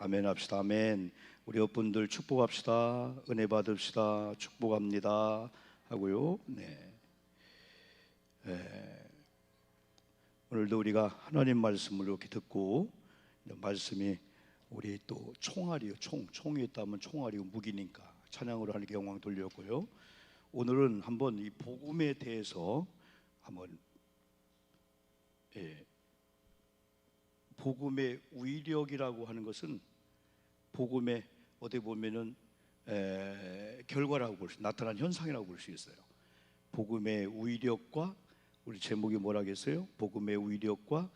아멘 합시다. 아멘. 우리 옆분들 축복합시다. 은혜 받읍시다. 축복합니다. 하고요. 네. 오늘도 우리가 하나님 말씀을 이렇게 듣고, 말씀이 우리 또 총알이요. 총이 있다면 총알이고 무기니까 찬양으로 하나님께 영광 돌렸고요. 오늘은 한번 이 복음에 대해서 한번 복음의 위력이라고 하는 것은 복음의 어떻게 보면은 결과라고 볼 수, 나타난 현상이라고 볼 수 있어요. 복음의 위력과, 우리 제목이 뭐라겠어요? 복음의 위력과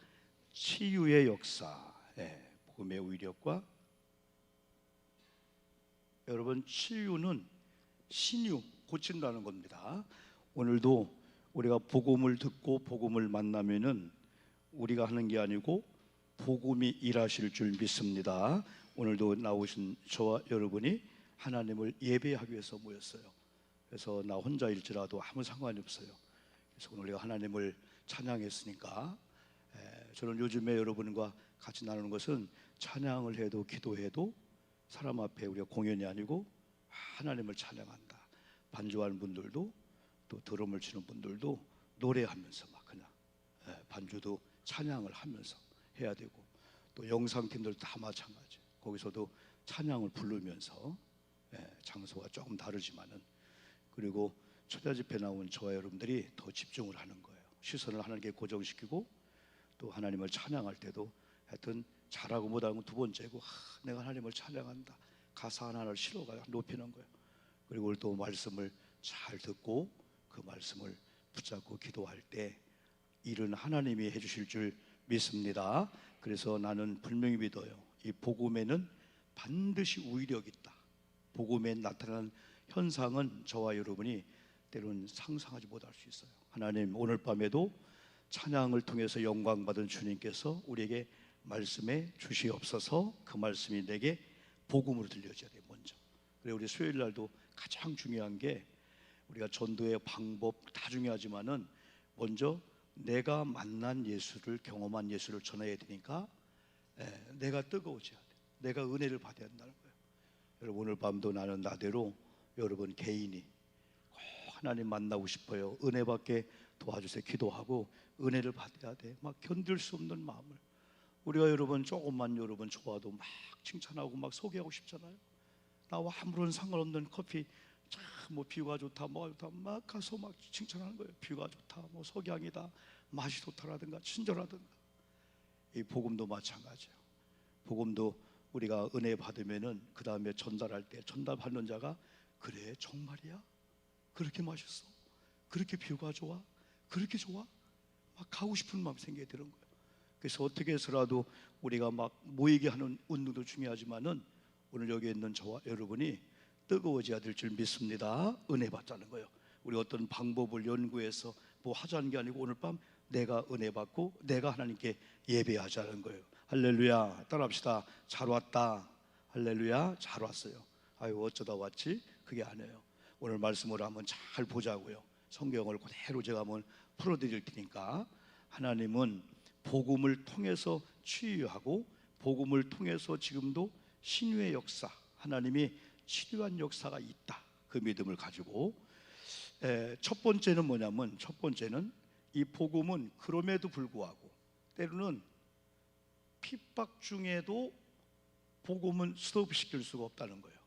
치유의 역사. 복음의 위력과, 여러분, 치유는 신유, 고친다는 겁니다. 오늘도 우리가 복음을 듣고 복음을 만나면은 우리가 하는 게 아니고 복음이 일하실 줄 믿습니다. 오늘도 나오신 저와 여러분이 하나님을 예배하기 위해서 모였어요. 그래서 나 혼자일지라도 아무 상관이 없어요. 그래서 오늘 우리가 하나님을 찬양했으니까, 저는 요즘에 여러분과 같이 나누는 것은 찬양을 해도 기도해도 사람 앞에 우리가 공연이 아니고 하나님을 찬양한다. 반주하는 분들도, 또 드럼을 치는 분들도 노래하면서 막 그냥 반주도 찬양을 하면서 해야 되고, 또 영상팀들도 다 마찬가지. 거기서도 찬양을 부르면서, 장소가 조금 다르지만은, 그리고 초대집회 나온 저와 여러분들이 더 집중을 하는 거예요. 시선을 하나님께 고정시키고, 또 하나님을 찬양할 때도 하여튼 잘하고 못하는 건 두 번째고, 내가 하나님을 찬양한다. 가사 하나를 실어가 높이는 거예요. 그리고 또 말씀을 잘 듣고 그 말씀을 붙잡고 기도할 때 일은 하나님이 해주실 줄 믿습니다. 그래서 나는 분명히 믿어요. 이 복음에는 반드시 위력이 있다. 복음에 나타나는 현상은 저와 여러분이 때로는 상상하지 못할 수 있어요. 하나님, 오늘 밤에도 찬양을 통해서 영광 받은 주님께서 우리에게 말씀해 주시옵소서. 그 말씀이 내게 복음으로 들려져야 돼요. 먼저. 그리고 우리 수요일 날도 가장 중요한 게, 우리가 전도의 방법 다 중요하지만은 먼저 내가 만난 예수를, 경험한 예수를 전해야 되니까 내가 뜨거워져야 돼. 내가 은혜를 받아야 된다는 거예요. 여러분, 오늘 밤도 나는 나대로 여러분 개인이 꼭 하나님 만나고 싶어요. 은혜 받게 도와주세요. 기도하고 은혜를 받아야 돼. 막 견딜 수 없는 마음을. 우리가 여러분 조금만 여러분 좋아도 막 칭찬하고 막 소개하고 싶잖아요. 나와 아무런 상관없는 커피, 참 뭐 뷰가 좋다, 뭐가 좋다, 막 가서 막 칭찬하는 거예요. 뷰가 좋다, 뭐 석양이다, 맛이 좋다라든가 친절하든가. 이 복음도 마찬가지예요. 복음도 우리가 은혜 받으면은 그 다음에 전달할 때 전달받는 자가, 그래 정말이야? 그렇게 맛있어? 그렇게 뷰가 좋아? 그렇게 좋아? 막 가고 싶은 마음이 생기게 되는 거예요. 그래서 어떻게 해서라도 우리가 막 모이게 하는 운동도 중요하지만은 오늘 여기 있는 저와 여러분이 뜨거워져야 될 줄 믿습니다. 은혜 받자는 거예요. 우리 어떤 방법을 연구해서 뭐 하자는 게 아니고 오늘 밤 내가 은혜 받고 내가 하나님께 예배하자는 거예요. 할렐루야. 따라합시다. 잘 왔다. 할렐루야. 잘 왔어요. 아유, 어쩌다 왔지? 그게 아니에요. 오늘 말씀으로 한번 잘 보자고요. 성경을 그대로 제가 한번 풀어드릴 테니까, 하나님은 복음을 통해서 치유하고 복음을 통해서 지금도 신유의 역사, 하나님이 치료한 역사가 있다. 그 믿음을 가지고, 첫 번째는 뭐냐면, 첫 번째는 이 복음은 그럼에도 불구하고 때로는 핍박 중에도 복음은 스톱시킬 수가 없다는 거예요.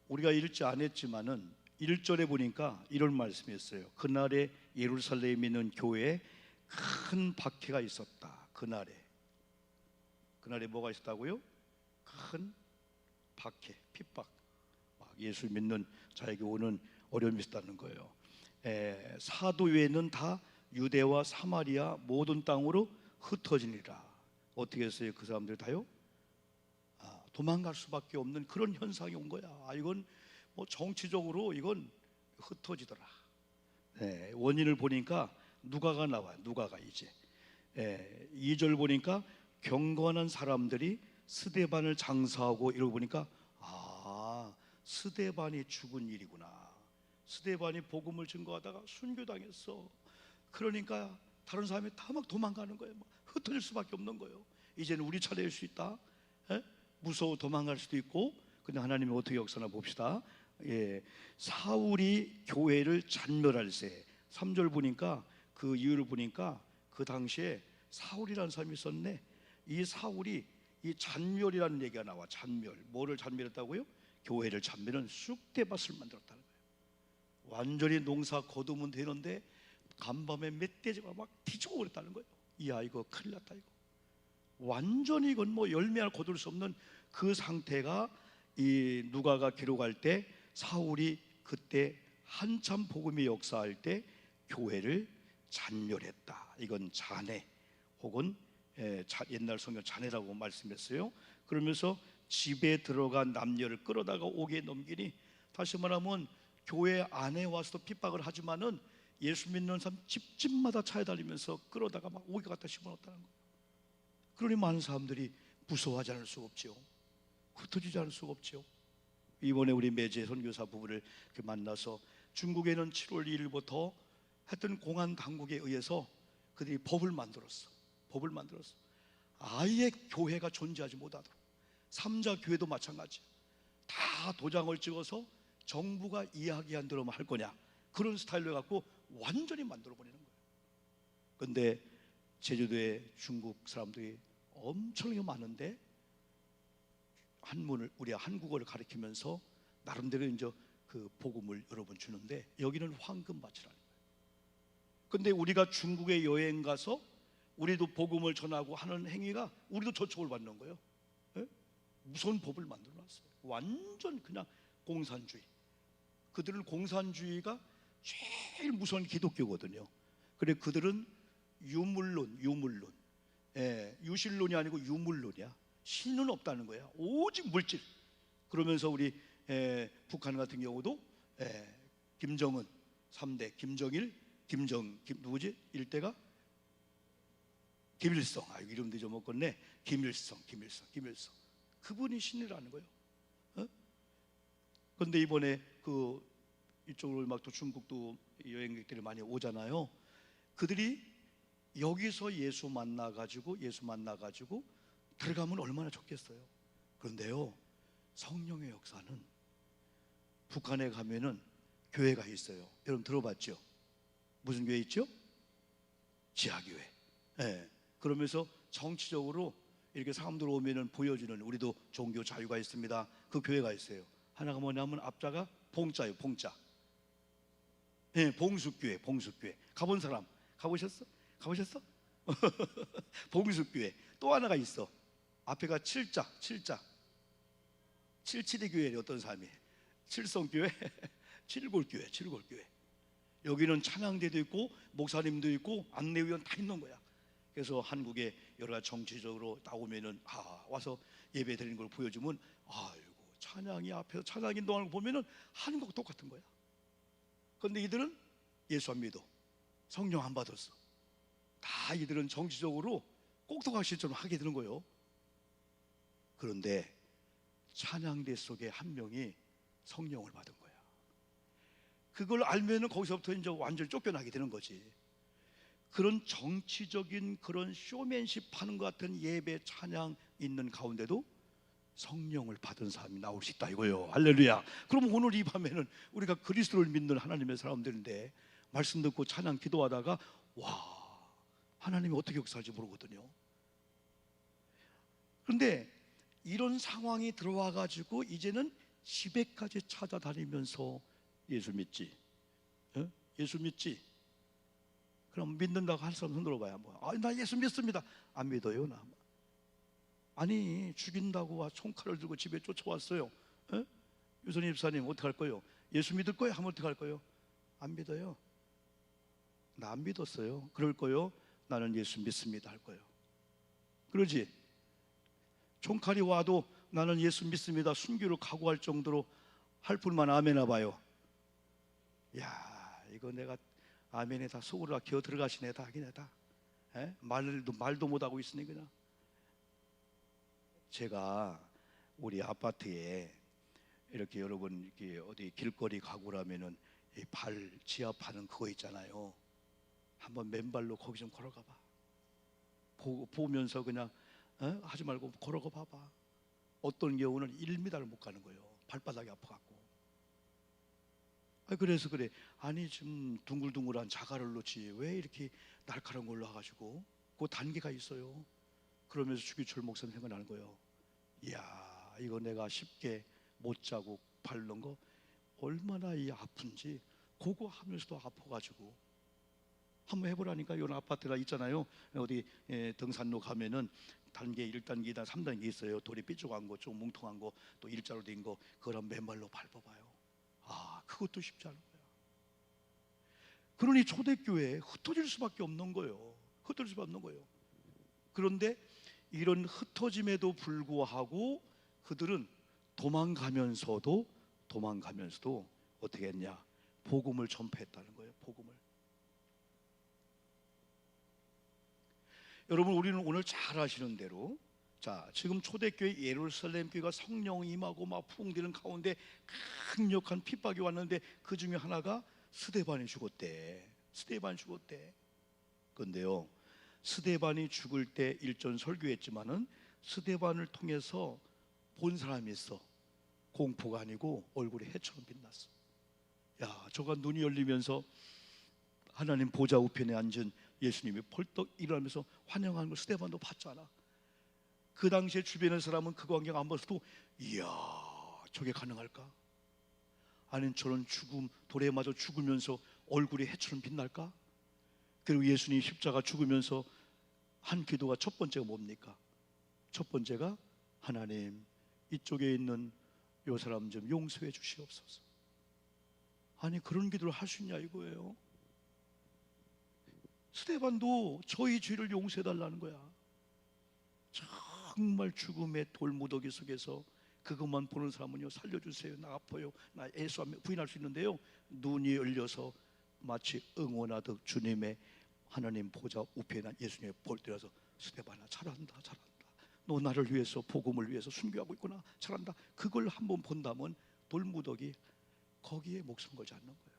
우리가 읽지 않았지만은 1절에 보니까 이런 말씀이 있어요. 그날에 예루살렘에 있는 교회에 큰 박해가 있었다. 그날에 뭐가 있었다고요? 큰 박해, 핍박, 막 예수 믿는 자에게 오는 어려움이 있었다는 거예요. 사도회는 다 유대와 사마리아 모든 땅으로 흩어지니라. 어떻게 했어요? 그 사람들 다요? 도망갈 수밖에 없는 그런 현상이 온 거야. 이건 뭐 정치적으로 이건 흩어지더라. 원인을 보니까 누가가 나와요. 누가가 이제 2절 보니까 경건한 사람들이 스데반을 장사하고, 이러고 보니까 스데반이 죽은 일이구나. 스데반이 복음을 증거하다가 순교당했어. 그러니까 다른 사람이 다 막 도망가는 거예요. 막 흩어질 수밖에 없는 거예요. 이제는 우리 차례일 수 있다. 무서워 도망갈 수도 있고. 근데 하나님이 어떻게 역사나 봅시다. 예, 사울이 교회를 잔멸할세. 3절 보니까 그 이유를 보니까 그 당시에 사울이라는 사람이 있었네. 이 사울이 이 잔멸이라는 얘기가 나와. 잔멸. 뭐를 잔멸했다고요? 교회를 잔멸은 쑥대밭을 만들었다는 거예요. 완전히 농사 거두면 되는데 간밤에 멧돼지가 막 뒤집어 버렸다는 거예요. 이야, 이거 큰일 났다. 이거 완전히 이건 뭐 열매를 거둘 수 없는 그 상태가 이 누가가 기록할 때 사울이 그때 한참 복음이 역사할 때 교회를 잔멸했다. 이건 잔해 혹은 옛날 성경 잔해라고 말씀했어요. 그러면서 집에 들어간 남녀를 끌어다가 옥에 넘기니, 다시 말하면 교회 안에 와서도 핍박을 하지만은 예수 믿는 사람 집집마다 차에 달리면서 끌어다가 막 옥에 갖다 심어놨다는 거예요. 그러니 많은 사람들이 무서워하지 않을 수가 없죠. 흩어지지 않을 수가 없죠. 이번에 우리 매제 선교사 부부를 만나서 중국에는 7월 2일부터 하여튼 공안 당국에 의해서 그들이 법을 만들었어. 법을 만들었어. 아예 교회가 존재하지 못하도록. 3자 교회도 마찬가지. 다 도장을 찍어서 정부가 이야기한 대로만 할 거냐, 그런 스타일로 해갖고 완전히 만들어버리는 거예요. 그런데 제주도에 중국 사람들이 엄청나게 많은데 한문을, 우리 한국어를 가르치면서 나름대로 이제 그 복음을 여러분 주는데 여기는 황금밭이라는 거예요. 근데 우리가 중국에 여행 가서 우리도 복음을 전하고 하는 행위가 우리도 저촉을 받는 거예요. 예? 무서운 법을 만들어 놨어요. 완전 그냥 공산주의. 그들은 공산주의가 제일 무서운 기독교거든요. 그래 그들은 유물론. 유실론이 아니고 유물론이야. 신은 없다는 거야. 오직 물질. 그러면서 우리 북한 같은 경우도 김정은 3대, 김정일, 누구지? 일대가 김일성. 이름도 잊어먹었네. 김일성. 그분이 신이라는 거예요. 그런데 이번에 그 이쪽으로 막 또 중국도 여행객들이 많이 오잖아요. 그들이 여기서 예수 만나가지고 들어가면 얼마나 좋겠어요. 그런데요, 성령의 역사는 북한에 가면은 교회가 있어요. 여러분 들어봤죠? 무슨 교회 있죠? 지하교회. 그러면서 정치적으로 이렇게 사람들 오면은 보여주는, 우리도 종교 자유가 있습니다. 그 교회가 있어요. 하나가 뭐냐면 앞자가 봉자예요. 봉자. 봉숙교회. 가본 사람 가보셨어? 봉숙교회. 또 하나가 있어. 앞에가 칠자. 77의 교회에 어떤 사람이 칠성교회, 칠골교회. 여기는 찬양대도 있고 목사님도 있고 안내위원 다 있는 거야. 그래서 한국에 여러 가지 정치적으로 나오면은 와서 예배 드리는 걸 보여주면 아이고 찬양이 앞에서 찬양 인도하는 거 보면은 한국 똑같은 거야. 그런데 이들은 예수 안 믿어. 성령 안 받았어. 다 이들은 정치적으로 꼭똑한 실천을 하게 되는 거예요. 그런데 찬양대 속에 한 명이 성령을 받은 거야. 그걸 알면은 거기서부터 이제 완전히 쫓겨나게 되는 거지. 그런 정치적인 그런 쇼맨십 하는 것 같은 예배 찬양 있는 가운데도 성령을 받은 사람이 나올 수 있다 이거예요. 할렐루야. 그럼 오늘 이 밤에는 우리가 그리스도를 믿는 하나님의 사람들인데 말씀 듣고 찬양 기도하다가 와, 하나님이 어떻게 역사할지 모르거든요. 그런데 이런 상황이 들어와 가지고 이제는 집에까지 찾아다니면서 예수 믿지? 예수 믿지? 그럼 믿는다고 할 사람 손 들어봐야 뭐, 나 예수 믿습니다. 안 믿어요 나. 아니 죽인다고 총칼을 들고 집에 쫓아왔어요. 유선희 집사님 어떻게 할 거예요? 예수 믿을 거예요? 하면 어떻게 할 거예요? 안 믿어요. 나 안 믿었어요. 그럴 거예요? 나는 예수 믿습니다 할 거예요. 그러지? 총칼이 와도 나는 예수 믿습니다 순교를 각오할 정도로 할 뿐만 아멘나 봐요. 야, 이거 내가 아멘에 다 속으로 다 기어 들어가시네 다 하긴 다. 말도 못하고 있으니 그냥. 제가 우리 아파트에 이렇게 여러분 이렇게 어디 길거리 가고 라면은 발 지압하는 그거 있잖아요. 한번 맨발로 거기 좀 걸어가 봐. 보면서 그냥 하지 말고 걸어가 봐봐. 어떤 경우는 1m를 못 가는 거예요. 발바닥이 아파갖고. 그래서 그래. 아니 지금 둥글둥글한 자갈을 놓지 왜 이렇게 날카로운 걸로 와가지고 그 단계가 있어요. 그러면서 주기철 목사님 생각나는 거예요. 이야, 이거 내가 쉽게 못 자고 밟는 거 얼마나 이 아픈지 그거 하면서도 아파가지고 한번 해보라니까. 이런 아파트가 있잖아요. 어디 등산로 가면은 단계 1단계, 3단계 있어요. 돌이 삐죽한 거, 좀 뭉퉁한 거, 또 일자로 된 거, 그런 맨발로 밟아봐요. 그것도 쉽지 않은 거야. 그러니 초대교회에 흩어질 수밖에 없는 거예요. 흩어질 수밖에 없는 거예요. 그런데 이런 흩어짐에도 불구하고 그들은 도망가면서도 어떻게 했냐? 복음을 전파했다는 거예요. 복음을. 여러분, 우리는 오늘 잘 아시는 대로 지금 초대교회 예루살렘 교회가 성령이 임하고 막 부흥되는 가운데 강력한 핍박이 왔는데 그 중에 하나가 스데반이 죽었대. 그런데요, 스데반이 죽을 때 일전 설교했지만은 스데반을 통해서 본 사람이 있어. 공포가 아니고 얼굴이 해처럼 빛났어. 저가 눈이 열리면서 하나님 보좌 우편에 앉은 예수님이 벌떡 일어나면서 환영하는 걸 스데반도 봤잖아. 그 당시에 주변의 사람은 그 광경 안 봤어도 이야, 저게 가능할까? 아니 저런 죽음, 돌에 맞아 죽으면서 얼굴이 해처럼 빛날까? 그리고 예수님 십자가 죽으면서 한 기도가 첫 번째가 뭡니까? 첫 번째가 하나님, 이쪽에 있는 요 사람 좀 용서해 주시옵소서. 아니 그런 기도를 할 수 있냐 이거예요. 스데반도 저희 죄를 용서해 달라는 거야. 정말 죽음의 돌무더기 속에서 그것만 보는 사람은요, 살려주세요, 나 아파요, 나 예수 부인할 수 있는데요, 눈이 열려서 마치 응원하듯 주님의 하나님 보좌 우편에 예수님의 볼때라서 스데반아, 잘한다, 너 나를 위해서, 복음을 위해서 순교하고 있구나, 잘한다. 그걸 한번 본다면 돌무더기 거기에 목숨 걸지 않는 거예요.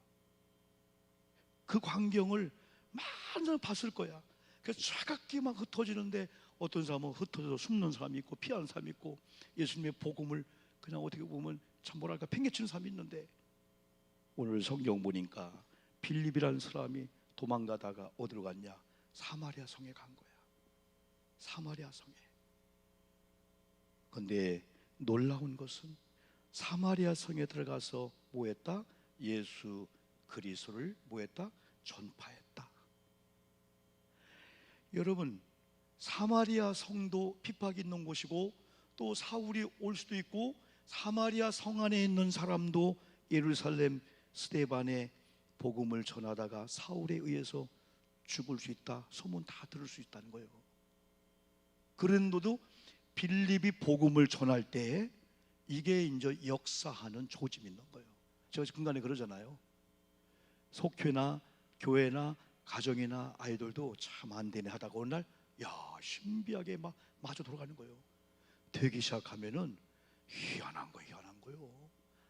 그 광경을 많은 사람 봤을 거야. 그래서 차갑게 막 흩어지는데 어떤 사람은 흩어져서 숨는 사람이 있고 피하는 사람이 있고 예수님의 복음을 그냥 어떻게 보면 참 뭐랄까 팽개치는 사람이 있는데, 오늘 성경 보니까 빌립이라는 사람이 도망가다가 어디로 갔냐? 사마리아 성에 간 거야. 사마리아 성에. 그런데 놀라운 것은 사마리아 성에 들어가서 뭐했다? 예수 그리스도를 뭐했다? 전파했다. 여러분, 사마리아 성도 핍박이 있는 곳이고 또 사울이 올 수도 있고 사마리아 성 안에 있는 사람도 예루살렘 스데반의 복음을 전하다가 사울에 의해서 죽을 수 있다, 소문 다 들을 수 있다는 거예요. 그런데도 빌립이 복음을 전할 때 이게 이제 역사하는 조짐이 있는 거예요. 제가 근간에 그러잖아요. 속회나 교회나 가정이나 아이들도 참 안 되네 하다가 어느 날 신비하게 막 마저 돌아가는 거예요. 되기 시작하면은 희한한 거예요.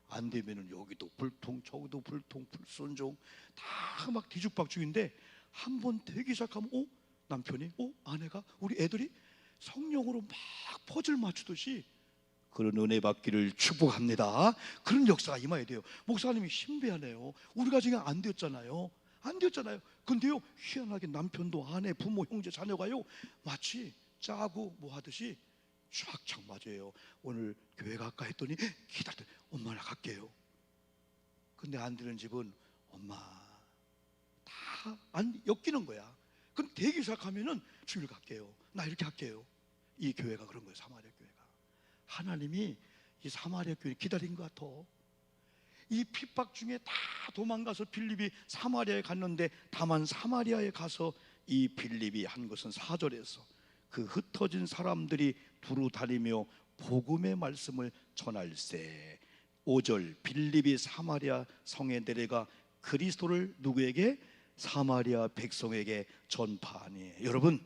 안 되면은 여기도 불통, 저기도 불통, 불순종 다 막 뒤죽박죽인데 한 번 되기 시작하면 남편이, 아내가, 우리 애들이 성령으로 막 퍼즐 맞추듯이 그런 은혜 받기를 축복합니다. 그런 역사가 임해야 돼요. 목사님이 신비하네요. 우리 가정에 안 되었잖아요. 근데요, 희한하게 남편도 아내, 부모, 형제, 자녀가요 마치 짜고 뭐 하듯이 쫙쫙 맞아요. 오늘 교회 갈까 했더니 기다렸더니 엄마 나 갈게요. 근데 안 되는 집은 엄마 다 안 엮이는 거야. 그럼 되기 시작하면은 주일 갈게요, 나 이렇게 할게요. 이 교회가 그런 거예요. 사마리아 교회가. 하나님이 이 사마리아 교회 기다린 것 같아. 이 핍박 중에 다 도망가서 빌립이 사마리아에 갔는데 다만 사마리아에 가서 이 빌립이 한 것은 4절에서 그 흩어진 사람들이 두루 다니며 복음의 말씀을 전할세. 5절 빌립이 사마리아 성에 내려가 그리스도를 누구에게? 사마리아 백성에게 전파하니. 여러분,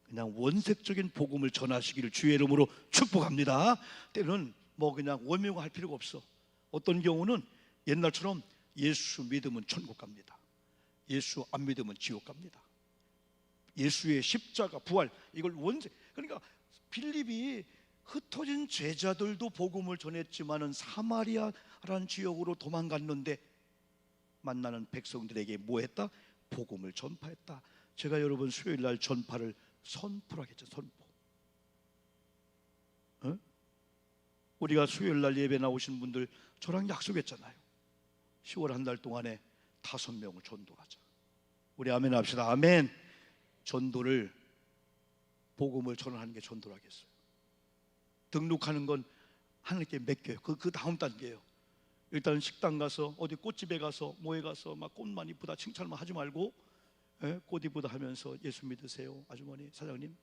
그냥 원색적인 복음을 전하시기를 주의 이름으로 축복합니다. 때는 뭐 그냥 원명할 필요가 없어. 어떤 경우는 옛날처럼 예수 믿으면 천국 갑니다, 예수 안 믿으면 지옥 갑니다. 예수의 십자가 부활, 이걸 원색. 그러니까 빌립이 흩어진 제자들도 복음을 전했지만은 사마리아라는 지역으로 도망갔는데 만나는 백성들에게 뭐 했다? 복음을 전파했다. 제가 여러분 수요일 날 전파를 선포라겠죠. 선포. 어? 우리가 수요일 날 예배 나오신 분들 저랑 약속했잖아요. 10월 한 달 동안에 5명을 전도하자. 우리 아멘 합시다. 아멘. 전도를, 복음을 전하는 게 전도라겠어요. 등록하는 건 하나님께 맡겨요. 그 다음 단계예요. 일단 식당 가서 어디 꽃집에 가서 뭐에 가서 막 꽃만 이쁘다 칭찬만 하지 말고, 꽃 이쁘다 하면서 예수 믿으세요 아주머니 사장님,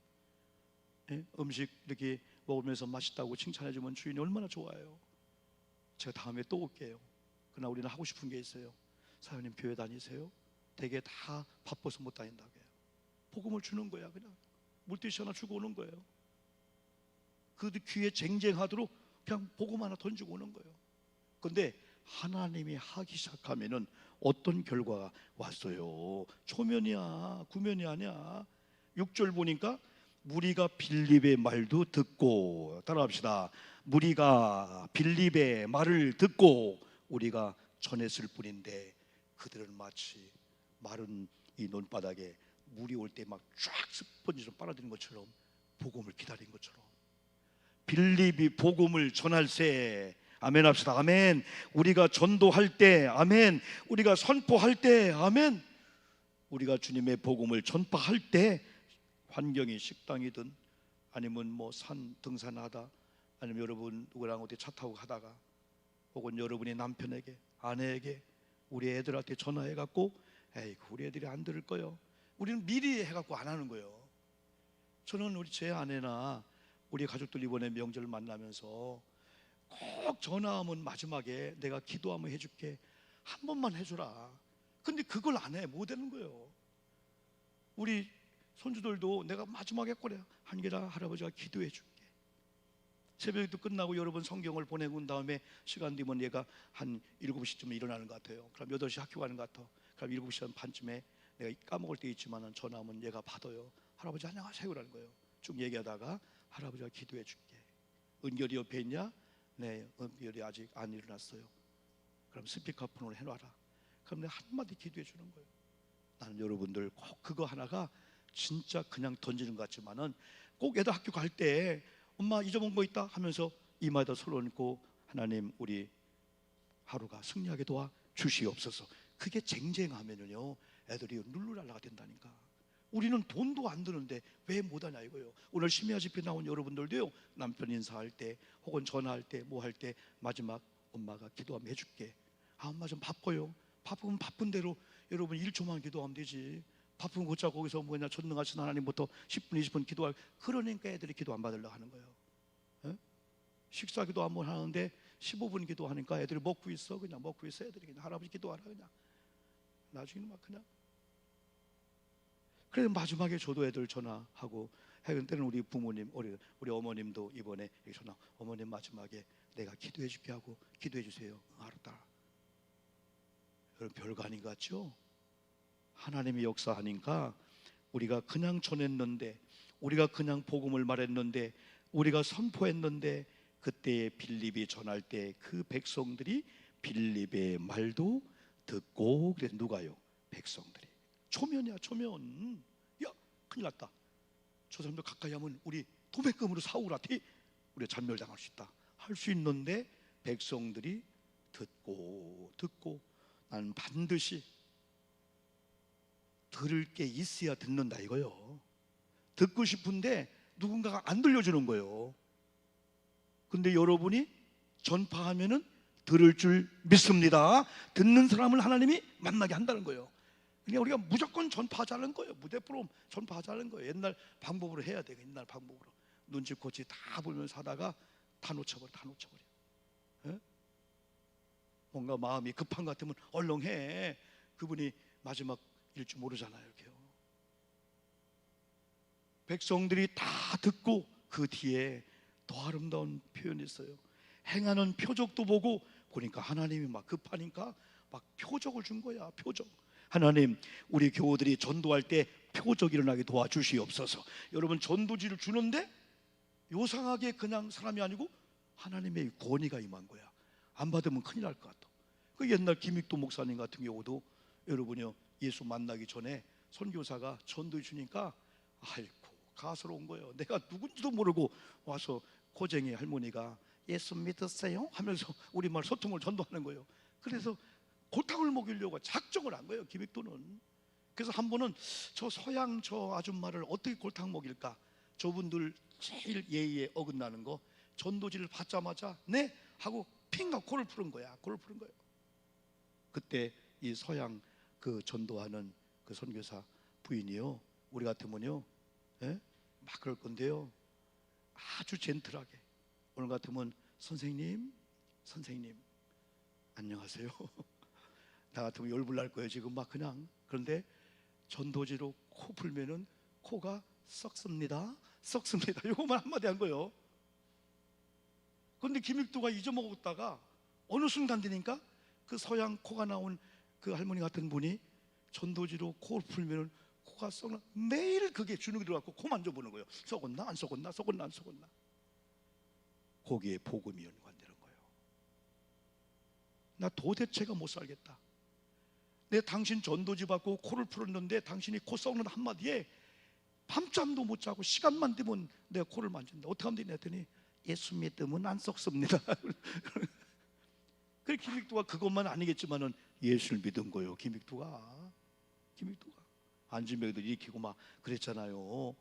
음식 이렇게 먹으면서 맛있다고 칭찬해주면 주인이 얼마나 좋아요. 제가 다음에 또 올게요. 그러나 우리는 하고 싶은 게 있어요. 사장님 교회 다니세요? 되게 다 바빠서 못 다닌다고 해요. 복음을 주는 거야. 그냥 물티슈 하나 주고 오는 거예요. 그 귀에 쟁쟁하도록 그냥 복음 하나 던지고 오는 거예요. 그런데 하나님이 하기 시작하면은 어떤 결과가 왔어요? 초면이야, 구면이 아니야. 6절 보니까 무리가 빌립의 말도 듣고, 따라합시다. 무리가 빌립의 말을 듣고 우리가 전했을 뿐인데 그들은 마치 마른 이 논바닥에 물이 올 때 막 쫙 스펀지로 빨아들인 것처럼 복음을 기다린 것처럼 빌립이 복음을 전할세. 아멘 합시다. 아멘. 우리가 전도할 때, 아멘. 우리가 선포할 때, 아멘. 우리가 주님의 복음을 전파할 때, 환경이 식당이든 아니면 뭐 산 등산하다, 아니면 여러분 누구랑 어디 차 타고 가다가, 혹은 여러분이 남편에게, 아내에게, 우리 애들한테 전화해갖고, 에이 우리 애들이 안 들을 거요. 우리는 미리 해갖고 안 하는 거예요. 저는 우리 제 아내나 우리 가족들 이번에 명절을 만나면서 꼭 전화하면 마지막에 내가 기도 한번 해줄게, 한 번만 해줘라. 근데 그걸 안 해. 못 되는 거예요. 우리 손주들도 내가 마지막에 그래, 한계라 할아버지가 기도해 줄게. 새벽에도 끝나고 여러분 성경을 보내고 온 다음에 시간 되면 얘가 한 7시쯤에 일어나는 것 같아요. 그럼 8시 학교 가는 것 같아. 그럼 7시 반쯤에 내가 까먹을 때 있지만 전화하면 얘가 받아요. 할아버지 안녕하세요 라는 거예요. 쭉 얘기하다가 할아버지가 기도해 줄게. 은결이 옆에 있냐? 네, 은결이 아직 안 일어났어요. 그럼 스피커폰으로 해놔라. 그럼 내가 한마디 기도해 주는 거예요. 나는 여러분들 꼭 그거 하나가 진짜 그냥 던지는 것 같지만은 꼭 애들 학교 갈 때 엄마 잊어본 거 있다 하면서 이마에다 손을 얹고 하나님 우리 하루가 승리하게 도와 주시옵소서. 그게 쟁쟁하면은요 애들이 룰루랄라가 된다니까. 우리는 돈도 안 드는데 왜 못하냐 이거예요. 오늘 심야 집회 나온 여러분들도요, 남편 인사할 때 혹은 전화할 때 뭐 할 때 마지막 엄마가 기도 한번 해줄게. 아 엄마 좀 바빠요. 바쁘면 바쁜 대로 여러분 1초만 기도하면 되지. 바쁘면 곧자 거기서 뭐냐 전능하신 하나님부터 10분 20분 기도할. 그러니까 애들이 기도 안 받으려고 하는 거예요. 에? 식사 기도 한번 하는데 15분 기도하니까 애들이 먹고 있어. 그냥 먹고 있어. 애들이 그냥 할아버지 기도하라 그냥. 나중에는 막 그냥. 그래서 마지막에 저도 애들 전화하고 해근 때는 우리 부모님, 우리 어머님도 이번에 전화, 어머님 마지막에 내가 기도해 줄게 하고 기도해 주세요. 알았다. 여러분 별거 아닌 것 같죠? 하나님이 역사하니까 우리가 그냥 전했는데, 우리가 그냥 복음을 말했는데, 우리가 선포했는데, 그때 빌립이 전할 때 그 백성들이 빌립의 말도 듣고, 그래 누가요? 백성들이. 초면이야 초면. 야 큰일 났다. 저 사람들 가까이 하면 우리 도매금으로 사오라티 우리가 잔멸당할 수 있다 할 수 있는데 백성들이 듣고 나는 반드시 들을 게 있어야 듣는다 이거요. 듣고 싶은데 누군가가 안 들려주는 거예요. 근데 여러분이 전파하면은 들을 줄 믿습니다. 듣는 사람을 하나님이 만나게 한다는 거예요. 그러니까 우리가 무조건 전파하자는 거예요. 무대프로 전파하자는 거예요. 옛날 방법으로 해야 돼요. 옛날 방법으로 눈치코치 다 보면서 하다가 다 놓쳐버려. 에? 뭔가 마음이 급한 것 같으면 얼렁 해. 그분이 마지막 일 줄 모르잖아요. 이렇게요. 백성들이 다 듣고 그 뒤에 더 아름다운 표현이 있어요. 행하는 표적도 보고 보니까 하나님이 막 급하니까 막 표적을 준 거야. 표적. 하나님 우리 교우들이 전도할 때 표적 일어나게 도와주시옵소서. 여러분 전도지를 주는데 요상하게 그냥 사람이 아니고 하나님의 권위가 임한 거야. 안 받으면 큰일 날 것 같아. 그 옛날 김익도 목사님 같은 경우도 여러분요, 예수 만나기 전에 선교사가 전도해 주니까 아이고 가스러운 거예요. 내가 누군지도 모르고 와서 고쟁이 할머니가 예수 믿으세요? 하면서 우리말 소통을 전도하는 거예요. 그래서 골탕을 먹이려고 작정을 한 거예요, 김익도는. 그래서 한 번은 저 서양 저 아줌마를 어떻게 골탕 먹일까, 저분들 제일 예의에 어긋나는 거, 전도지를 받자마자 네 하고 핑가 코를 푸는 거야. 코를 푸는 거예요. 그때 이 서양 그 전도하는 그 선교사 부인이요, 우리 같으면요, 예? 막 그럴 건데요, 아주 젠틀하게 오늘 같으면 선생님 안녕하세요. 나 같으면 열불 날 거예요 지금 막 그냥. 그런데 전도지로 코 풀면은 코가 썩습니다. 이거만 한마디 한 거예요. 그런데 김익도가 잊어먹었다가 어느 순간 되니까 그 서양 코가 나온 그 할머니 같은 분이 전도지로 코를 풀면은 코가 썩나, 매일 그게 주눅이 들어갖고 코 만져보는 거예요. 썩었나 안 썩었나, 썩었나 안 썩었나. 거기에 복음이 연관되는 거예요. 나 도대체가 못 살겠다. 내 당신 전도지 받고 코를 풀었는데 당신이 코 썩는 한마디에 밤잠도 못 자고 시간만 되면 내 코를 만진다. 어떻게 하면 되냐 했더니 예수 믿으면 안 썩습니다. 그래 김익도가 그것만 아니겠지만은 예수를 믿은 거예요. 김익도가 안진뱅이들 일으키고 막 그랬잖아요.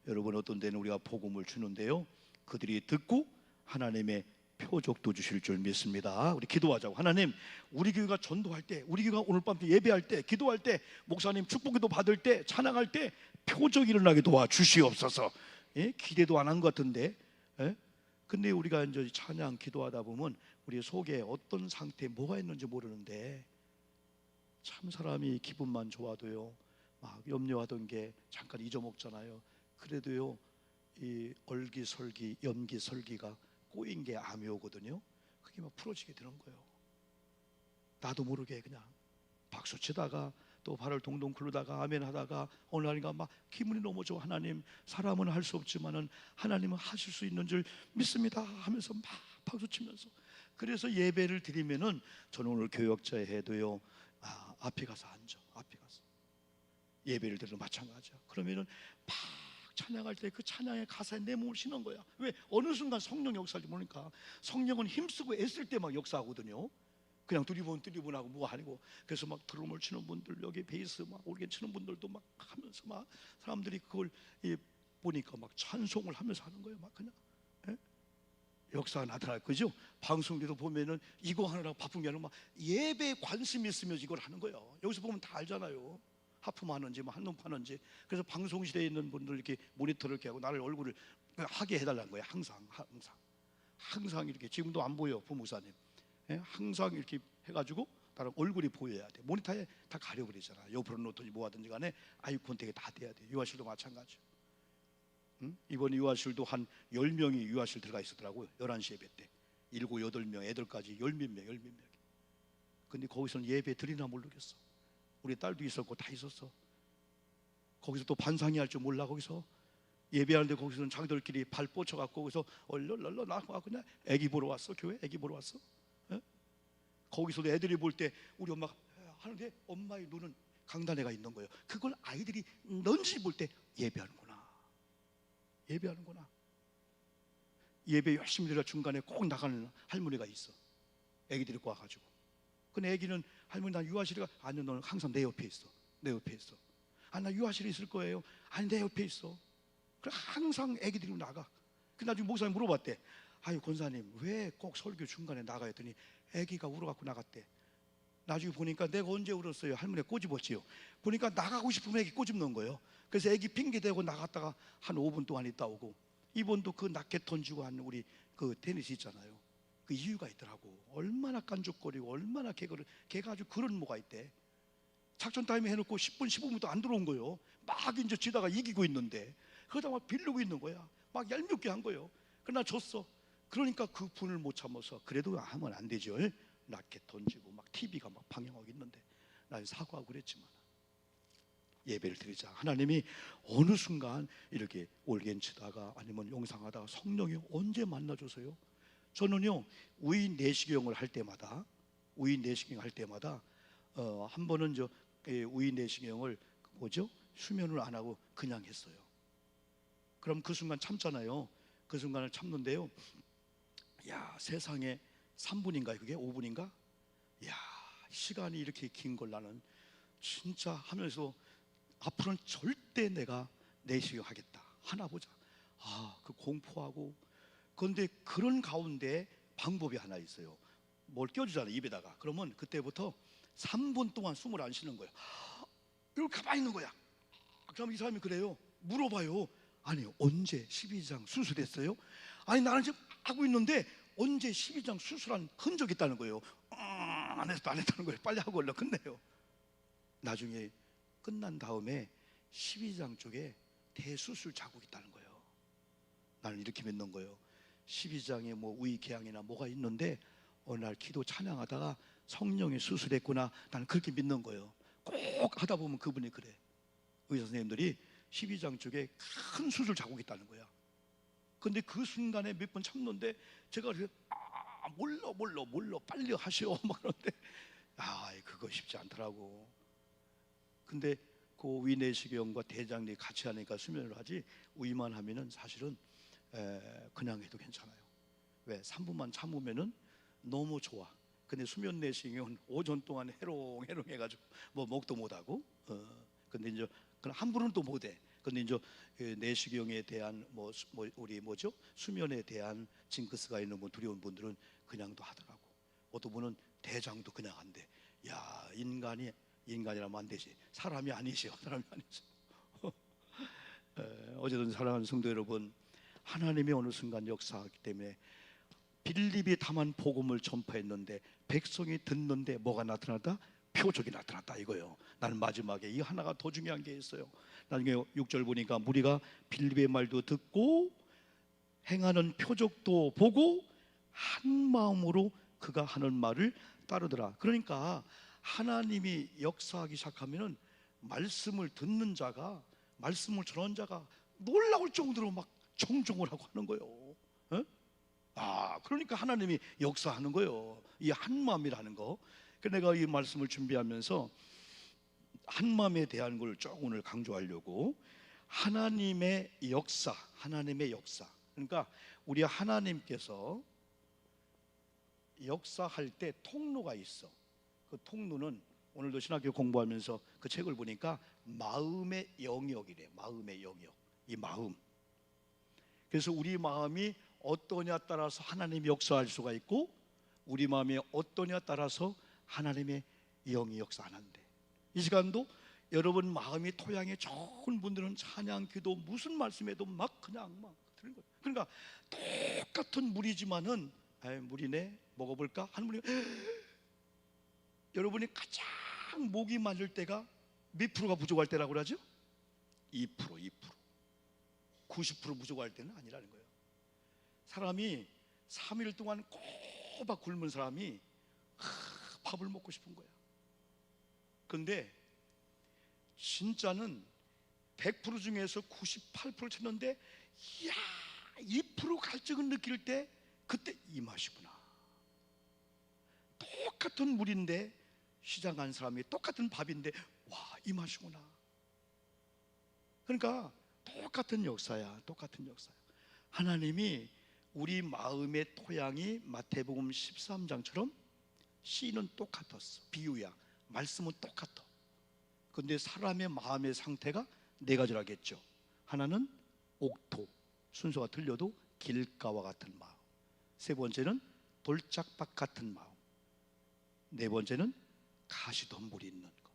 여러분, 어떤 데는 우리가 복음을 주는데요, 그들이 듣고 하나님의 표적도 주실 줄 믿습니다. 우리 기도하자고. 하나님, 우리 교회가 전도할 때, 우리 교회가 오늘 밤 예배할 때, 기도할 때, 목사님 축복기도 받을 때, 찬양할 때 표적이 일어나게 도와주시옵소서. 예? 기대도 안 한 것 같은데, 예? 근데 우리가 이제 찬양 기도하다 보면 우리 속에 어떤 상태에 뭐가 있는지 모르는데, 참 사람이 기분만 좋아도요 막 염려하던 게 잠깐 잊어먹잖아요. 그래도요 이 얼기설기 염기설기가 꼬인 게 암이 오거든요. 그게 막 풀어지게 되는 거예요. 나도 모르게 그냥 박수 치다가 또 발을 동동 굴르다가 아멘 하다가 어느 날인가 막 기분이 너무 좋아. 하나님, 사람은 할 수 없지만은 하나님은 하실 수 있는 줄 믿습니다 하면서 막 박수 치면서. 그래서 예배를 드리면은 저는 오늘 교역자 해도요 앞에 가서 앉아. 앞에 가서 예배를 드려도 마찬가지야. 그러면은 막 찬양할 때 그 찬양의 가사에 내 몸을 신은 거야. 왜? 어느 순간 성령 역사를 모르니까. 성령은 힘쓰고 애쓸 때 막 역사하거든요. 그냥 두리번하고 뭐 아니고. 그래서 막 드럼을 치는 분들, 여기 베이스 막 오르겐 치는 분들도 막 하면서 막 사람들이 그걸 보니까 막 찬송을 하면서 하는 거예요. 막 그냥 역사가 나타날 거죠. 방송에도 보면은 이거 하느라 바쁜 게 아니라 막 예배에 관심이 있으면 이걸 하는 거예요. 여기서 보면 다 알잖아요. 하품 하는지 뭐 한눈 파는지. 그래서 방송실에 있는 분들 이렇게 모니터를 이렇게 하고 나를 얼굴을 하게 해달라는 거예요. 항상 이렇게. 지금도 안 보여 부목사님. 항상 이렇게 해가지고 나는 얼굴이 보여야 돼. 모니터에 다 가려버리잖아. 옆으로 놓든지 뭐 하든지 간에 아이 콘택이 다 돼야 돼. 유아실도 마찬가지. 이번 유아실도 한 10명이 유아실 들어가 있었더라고요. 11시 예배 때 7, 8명 애들까지 10몇 명. 근데 거기서는 예배 드리나 모르겠어. 우리 딸도 있었고 다 있었어. 거기서 또 반상이 할 줄 몰라. 거기서 예배하는데 거기서는 자기들끼리 발 뻗쳐갖고 거기서 얼렁얼렁 나와 그냥 애기 보러 왔어. 교회 애기 보러 왔어. 거기서도 애들이 볼 때 우리 엄마가 하는데 엄마의 눈은 강단에가 있는 거예요. 그걸 아이들이 넌지 볼 때 예배하는구나. 예배 열심히 드려 중간에 꼭 나가는 할머니가 있어. 애기 데리고 와가지고. 근데 애기는 할머니 나 유아실에 가. 아니 너는 항상 내 옆에 있어. 아 나 유아실에 있을 거예요. 아니 내 옆에 있어. 그래 항상 애기 데리고 나가. 그 나중에 목사님 물어봤대. 아유 권사님 왜 꼭 설교 중간에 나가 했더니 애기가 울어갖고 나갔대. 나중에 보니까 내가 언제 울었어요? 할머니가 꼬집었지요. 보니까 나가고 싶으면 애기 꼬집는 거예요. 그래서 애기 핑계대고 나갔다가 한 5분 동안 있다 오고. 이번도 그 라켓 던지고 하는 우리 그 테니스 있잖아요. 그 이유가 있더라고. 얼마나 깐죽거리고 얼마나 걔가 아주 그런 뭐가 있대. 작전 타임에 해놓고 10분 15분도 안 들어온 거예요. 막 이제 지다가 이기고 있는데 그러다 막 빌리고 있는 거야. 막 얄밉게 한 거예요. 그러나 졌어. 그러니까 그 분을 못 참아서 그래도 하면 안 되죠. 라켓 던지고 막 TV가 막 방영하고 있는데 난 사과하고 그랬지만 예배를 드리자. 하나님이 어느 순간 이렇게 올겐치다가 아니면 영상하다가 성령이 언제 만나줘서요? 저는요 우인 내시경을 할 때마다 한 번은 우인 내시경을 뭐죠? 수면을 안 하고 그냥 했어요. 그럼 그 순간 참잖아요. 그 순간을 참는데요, 야, 세상에 3분인가 그게 5분인가? 야, 시간이 이렇게 긴 걸 나는 진짜 하면서 앞으로는 절대 내가 내시경 하겠다, 하나 보자. 그 공포하고. 그런데 그런 가운데 방법이 하나 있어요. 뭘 껴주잖아요, 입에다가. 그러면 그때부터 3분 동안 숨을 안 쉬는 거예요. 이렇게 가만히 있는 거야. 그럼 이 사람이 그래요. 물어봐요. 아니, 언제 12장 수술했어요? 아니, 나는 지금 하고 있는데 언제 12장 수술한 흔적이 있다는 거예요. 안 했다는 거예요. 빨리 하고 얼른 끝내요. 나중에 끝난 다음에 12장 쪽에 대수술 자국이 있다는 거예요. 나는 이렇게 믿는 거예요. 12장에 뭐 우이궤양이나 뭐가 있는데 어느 날 기도 찬양하다가 성령이 수술했구나, 나는 그렇게 믿는 거예요. 꼭 하다 보면 그분이 그래. 의사 선생님들이 12장 쪽에 큰 수술 자국이 있다는 거야. 근데 그 순간에 몇 번 참는데 제가 몰라 빨리 하시오 막 그러는데 그거 쉽지 않더라고. 근데 그 위내시경과 대장내 같이 하니까 수면을 하지, 위만 하면은 사실은 그냥 해도 괜찮아요. 왜? 3분만 참으면은 너무 좋아. 근데 수면 내시경은 오전 동안 해롱해롱 해가지고 뭐 먹도 못하고 근데 이제 그럼 함부로는 또 못해. 근데 이제 내시경에 대한 우리 수면에 대한 징크스가 있는 두려운 분들은 그냥도 하더라고. 어떤 분은 대장도 그냥 안 돼. 야, 인간이라면 안 되지. 사람이 아니죠. 어쨌든 사랑하는 성도 여러분, 하나님이 어느 순간 역사하기 때문에 빌립이 다만 복음을 전파했는데 백성이 듣는데 뭐가 나타났다? 표적이 나타났다 이거예요. 나는 마지막에 이 하나가 더 중요한 게 있어요. 나중에 6절 보니까 무리가 빌립의 말도 듣고 행하는 표적도 보고 한 마음으로 그가 하는 말을 따르더라. 그러니까 하나님이 역사하기 시작하면은 말씀을 듣는 자가, 말씀을 전하는 자가 놀라울 정도로 막 정종을 하고 하는 거예요. 그러니까 하나님이 역사하는 거예요. 이 한마음이라는 거. 내가 이 말씀을 준비하면서 한마음에 대한 걸 쭉 오늘 강조하려고, 하나님의 역사. 그러니까 우리 하나님께서 역사할 때 통로가 있어. 그 통로는 오늘도 신학교 공부하면서 그 책을 보니까 마음의 영역이래. 마음의 영역. 이 마음. 그래서 우리 마음이 어떠냐 따라서 하나님이 역사할 수가 있고, 우리 마음이 어떠냐 따라서 하나님의 영이 역사하는데, 이 시간도 여러분 마음이 토양이 좋은 분들은 찬양, 기도, 무슨 말씀해도 그냥 들은 거예요. 그러니까 똑같은 물이지만은 물이네, 먹어볼까 하는 분이, 여러분이 가장 목이 마를 때가 몇 프로가 부족할 때라고 그러죠? 2%. 90% 부족할 때는 아니라는 거예요. 사람이 3일 동안 꼬박 굶은 사람이 밥을 먹고 싶은 거야. 그런데 진짜는 100% 중에서 98% 찾는데, 이야, 2% 갈증을 느낄 때 그때 이 맛이구나. 똑같은 물인데 시장 간 사람이 똑같은 밥인데 이 맛이구나. 그러니까 똑같은 역사야. 하나님이 우리 마음의 토양이 마태복음 13장처럼 씨는 똑같았어. 비유야. 말씀은 똑같아. 근데 사람의 마음의 상태가 네 가지라겠죠. 하나는 옥토, 순서가 틀려도 길가와 같은 마음. 세 번째는 돌짝밭 같은 마음. 네 번째는 가시덤불이 있는 거.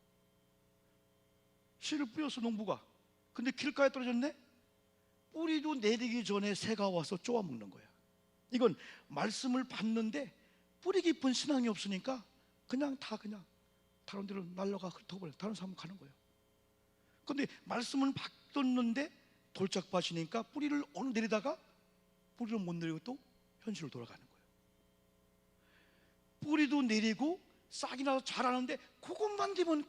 씨를 뿌렸어, 농부가. 근데 길가에 떨어졌네? 뿌리도 내리기 전에 새가 와서 쪼아먹는 거야. 이건 말씀을 받는데 뿌리 깊은 신앙이 없으니까 그냥 다른 데로 날려가 흩어버려. 다른 사람 가는 거예요. 근데 말씀은 받았는데 돌짝밭이니까 뿌리를 어느 내리다가 뿌리를 못 내리고 또 현실로 돌아가는 거예요. 뿌리도 내리고 싹이 나서 자라는데 그것만 되면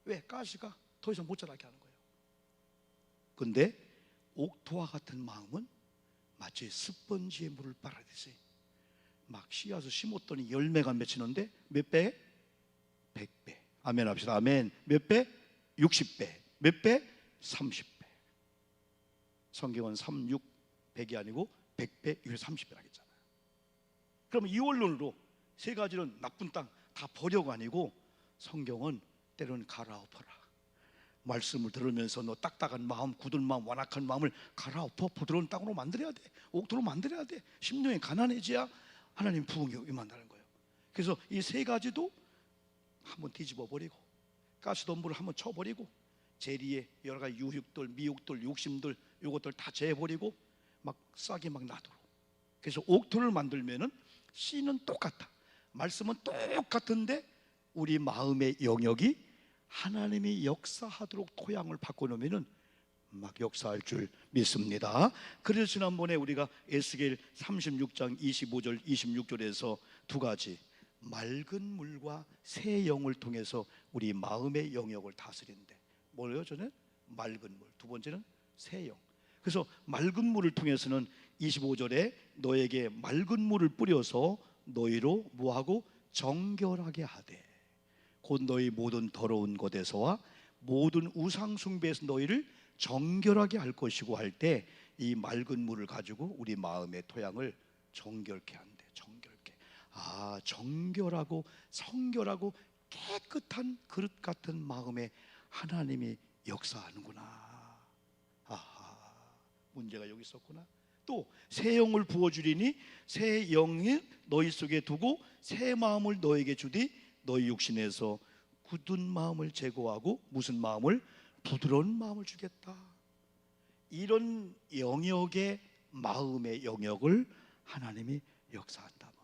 왜 가시가 더 이상 못 자라게 하는 거예요. 근데 옥토와 같은 마음은 마치 스펀지에 물을 빨아들이지. 막 씨앗을 심었더니 열매가 맺히는데 몇 배? 100배. 아멘 합시다. 아멘. 몇 배? 60배. 몇 배? 30배. 성경은 3, 6, 100이 아니고 100배, 30배라고 했잖아요. 그러면 이 원론으로 세 가지는 나쁜 땅 다 버려가 아니고, 성경은 때로는 갈아엎어라. 말씀을 들으면서 너 딱딱한 마음, 굳은 마음, 완악한 마음을 갈아엎어 부드러운 땅으로 만들어야 돼. 옥토로 만들어야 돼. 심령이 가난해져야 하나님 부흥이 임한다는 거예요. 그래서 이 세 가지도 한번 뒤집어 버리고, 가시덤불을 한번 쳐버리고, 재리에 여러 가지 유혹들, 미혹들, 욕심들, 요것들 다 재버리고 막 싹이 막 나도록. 그래서 옥토를 만들면은 씨는 똑같아, 말씀은 똑같은데 우리 마음의 영역이 하나님이 역사하도록 토양을 바꿔놓으면은 막 역사할 줄 믿습니다. 그래서 지난번에 우리가 에스겔 36장 25절 26절에서 두 가지, 맑은 물과 새 영을 통해서 우리 마음의 영역을 다스리는데, 뭐예요? 저는 맑은 물, 두 번째는 새 영. 그래서 맑은 물을 통해서는 25절에 너에게 맑은 물을 뿌려서 너희로 뭐하고 정결하게 하되, 곧 너희 모든 더러운 것에서와 모든 우상 숭배에서 너희를 정결하게 할 것이고 할 때, 이 맑은 물을 가지고 우리 마음의 토양을 정결케 한대. 정결케. 아, 정결하고 성결하고 깨끗한 그릇 같은 마음에 하나님이 역사하는구나. 아하, 문제가 여기 있었구나. 또 새 영을 부어주리니 새 영이 너희 속에 두고 새 마음을 너에게 주되 너희 육신에서 굳은 마음을 제거하고 무슨 마음을? 부드러운 마음을 주겠다. 이런 영역의 마음의 영역을 하나님이 역사한다면,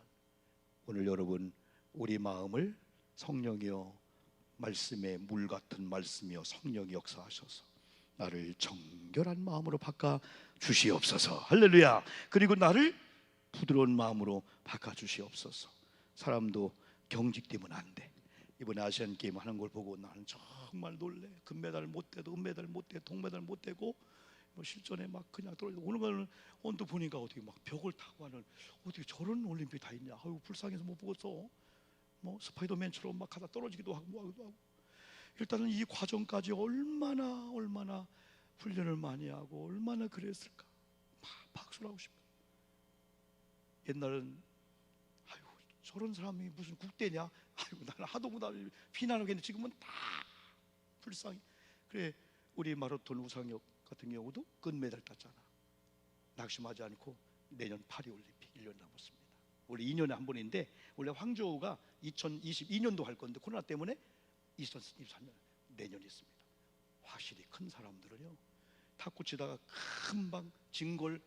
오늘 여러분 우리 마음을 성령이여 말씀의 물 같은 말씀이여 성령이 역사하셔서 나를 정결한 마음으로 바꿔 주시옵소서. 할렐루야. 그리고 나를 부드러운 마음으로 바꿔 주시옵소서. 사람도 경직되면 안 돼. 이번에 아시안 게임 하는 걸 보고 나는 정말 놀래. 금메달 못 대도 은메달 못 대, 동메달 못 대고 뭐 실전에 막 그냥 떨어져. 오는 거는 언뜻 보니까 어떻게 막 벽을 타고 하는, 어떻게 저런 올림픽 다 있냐. 아유, 불쌍해서 못 보겠어. 뭐 스파이더맨처럼 막 하다 떨어지기도 하고 뭐 하기도 하고. 일단은 이 과정까지 얼마나 훈련을 많이 하고 얼마나 그랬을까. 박수를 하고 싶어요. 옛날은 아유, 저런 사람이 무슨 국대냐. 아이고, 나는 하도 못하 피난하고 했는데 지금은 다 불쌍해. 그래, 우리 마라톤 우상혁 같은 경우도 금메달 땄잖아. 낙심하지 않고 내년 파리 올림픽 1년 남았습니다. 원래 2년에 한 번인데, 원래 황조우가 2022년도 할 건데 코로나 때문에 2023년 내년 있습니다. 확실히 큰 사람들은요, 탁구 치다가 금방 진 걸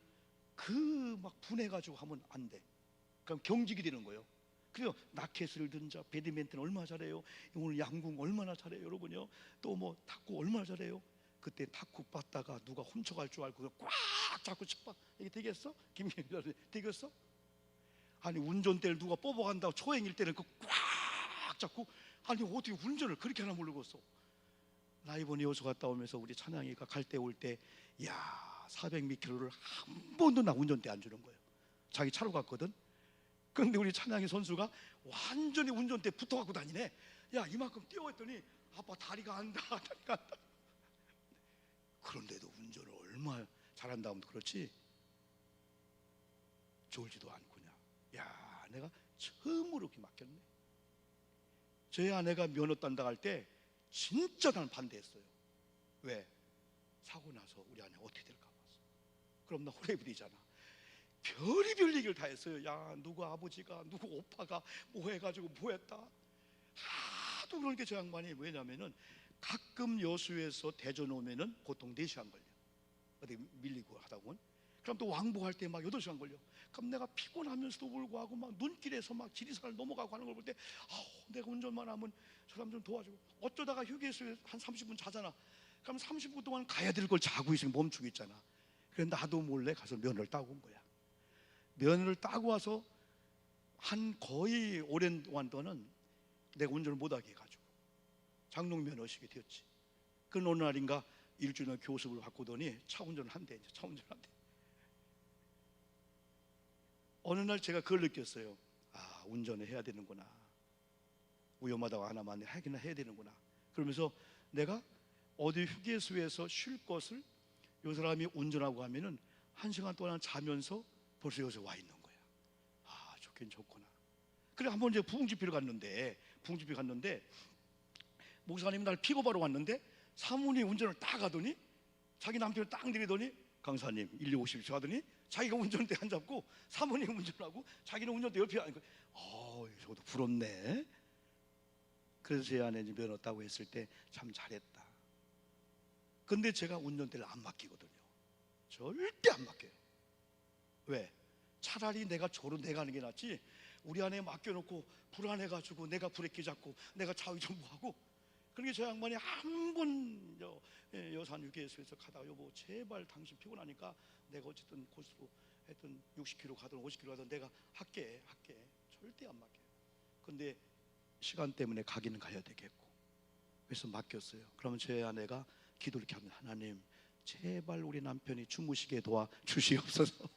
그 막 분해가지고 하면 안 돼. 그럼 경직이 되는 거예요. 그래요. 라켓을 든 자, 배드민턴 얼마나 잘해요. 오늘 양궁 얼마나 잘해요, 여러분요. 또 뭐 탁구 얼마나 잘해요. 그때 탁구 봤다가 누가 훔쳐갈 줄 알고 꽉 잡고 쳤봐. 이게 되겠어? 김경일 되겠어? 아니, 운전대를 누가 뽑아간다고 초행일 때는 그 꽉 잡고, 아니 어떻게 운전을 그렇게 하나 모르겠어. 나 이번에 여수 갔다 오면서 우리 찬양이가 갈 때 올 때, 야 400m를 한 번도 나 운전대 안 주는 거예요. 자기 차로 갔거든. 그런데 우리 찬양이 선수가 완전히 운전대 붙어갖고 다니네. 야, 이만큼 뛰어했더니 아빠 다리가 안다, 다리가 안다. 그런데도 운전을 얼마나 잘한다면 그렇지 졸지도 않고냐. 야, 내가 처음으로 이렇게 맡겼네. 저희 아내가 면허 딴다 할 때 진짜 나는 반대했어요. 왜? 사고 나서 우리 아내 어떻게 될까 봐서. 그럼 나 호래비리잖아. 별의별 얘기를 다 했어요. 야, 누구 아버지가 누구 오빠가 뭐 해가지고 뭐 했다. 하도 그런 게 저 양반이. 왜냐면은 가끔 여수에서 대전 오면은 보통 4시간 걸려. 어디 밀리고 하다 보면. 그럼 또 왕복할 때 막 8시간 걸려. 그럼 내가 피곤하면서도 불구하고 막 눈길에서 막 지리산을 넘어가고 하는 걸 볼 때, 내가 운전만 하면 저 사람 좀 도와주고. 어쩌다가 휴게소에 한 30분 자잖아. 그럼 30분 동안 가야 될 걸 자고 있으면 멈추고 있잖아. 그래서 나도 몰래 가서 면허를 따고 온 거야. 면허를 따고 와서 한 거의 오랜 동안 내가 운전을 못하게 해가지고 장롱 면허식이 되었지. 그 어느 날인가 일주일에 교습을 바꾸더니 차 운전을 한대. 이제 차 운전을 한대. 어느 날 제가 그걸 느꼈어요. 아, 운전을 해야 되는구나. 위험하다고 하나만 하기는 해야 되는구나. 그러면서 내가 어디 휴게소에서 쉴 것을 이 사람이 운전하고 하면은 1시간 동안 자면서 벌써 여기서 와 있는 거야. 아, 좋긴 좋구나. 그래 한번 이제 부흥집회를 갔는데 목사님이 날 픽업하러 왔는데 사모님이 운전을 딱 하더니 자기 남편을 딱 내리더니 강사님 1250초 하더니 자기가 운전대 안 잡고 사모님 운전하고 자기는 운전대 옆에 앉고 저도 부럽네. 그래서 제 아내 면허 따고 했을 때 참 잘했다. 근데 제가 운전대를 안 맡기거든요. 절대 안 맡겨요. 왜? 차라리 내가 저로 내가 하는 게 낫지 우리 아내에 맡겨놓고 불안해가지고 내가 브레이크 잡고 내가 좌우정보하고. 그러니까 저 양반이 한 번 여산 휴게소에서 가다가 여보 제발 당신 피곤하니까 내가 어쨌든 고속으로 하여튼 60km 가든 50km 가든 내가 할게 절대 안 맡겨요. 근데 시간 때문에 가기는 가야 되겠고 그래서 맡겼어요. 그러면 제 아내가 기도를 이렇게 합니다. 하나님 제발 우리 남편이 주무시게 도와주시옵소서.